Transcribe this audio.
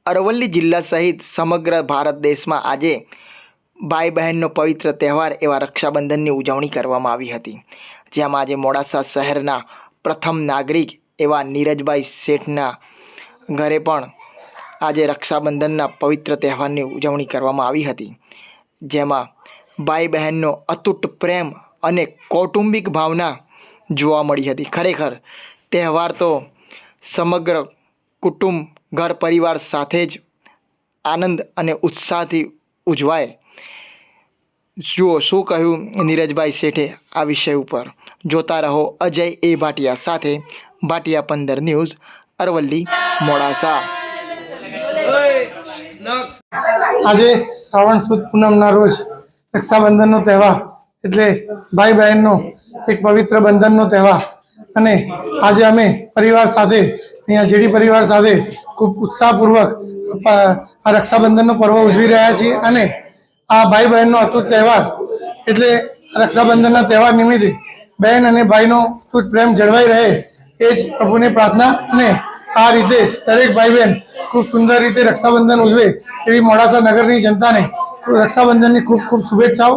અરવલ્લી જિલ્લા સહિત સમગ્ર ભારત દેશમાં આજે ભાઈ બહેનનો પવિત્ર તહેવાર એવા રક્ષાબંધનની ઉજવણી કરવામાં આવી હતી। જેમાં આજે મોડાસા શહેરના પ્રથમ નાગરિક એવા નીરજભાઈ શેઠના ઘરે પણ આજે રક્ષાબંધનના પવિત્ર તહેવારની ઉજવણી કરવામાં આવી હતી। જેમાં ભાઈ બહેનનો અતૂટ પ્રેમ અને કૌટુંબિક ભાવના જોવા મળી હતી। ખરેખર તહેવાર તો સમગ્ર કુટુંબ ઘર પરિવાર સાથે જ આનંદ અને ઉત્સાહથી ઉજવાય। જુઓ શું કહ્યું નીરજભાઈ શેઠે આ વિષય ઉપર। જોતા રહો અજય એ ભાટિયા સાથે, ભાટિયા 15 ન્યૂઝ, અરવલ્લી, મોડાસા। આજે શ્રાવણ સુદ પૂનમના રોજ રક્ષાબંધનનો તહેવાર એટલે ભાઈ બહેનનો એક પવિત્ર બંધનનો તહેવાર અને આજે અમે પરિવાર સાથે અહીંયા જેડી પરિવાર સાથે ખૂબ ઉત્સાહપૂર્વક આ રક્ષાબંધનનો પર્વ ઉજવી રહ્યા છીએ અને આ ભાઈ બહેનનો અતૂટ તહેવાર એટલે રક્ષાબંધનના તહેવાર નિમિત્તે બહેન અને ભાઈનો અતૂટ પ્રેમ જળવાઈ રહે એ જ પ્રભુની પ્રાર્થના અને આ રીતે દરેક ભાઈ બહેન ખૂબ સુંદર રીતે રક્ષાબંધન ઉજવે એવી મોડાસા નગરની જનતાને રક્ષાબંધનની ખૂબ ખૂબ શુભેચ્છાઓ।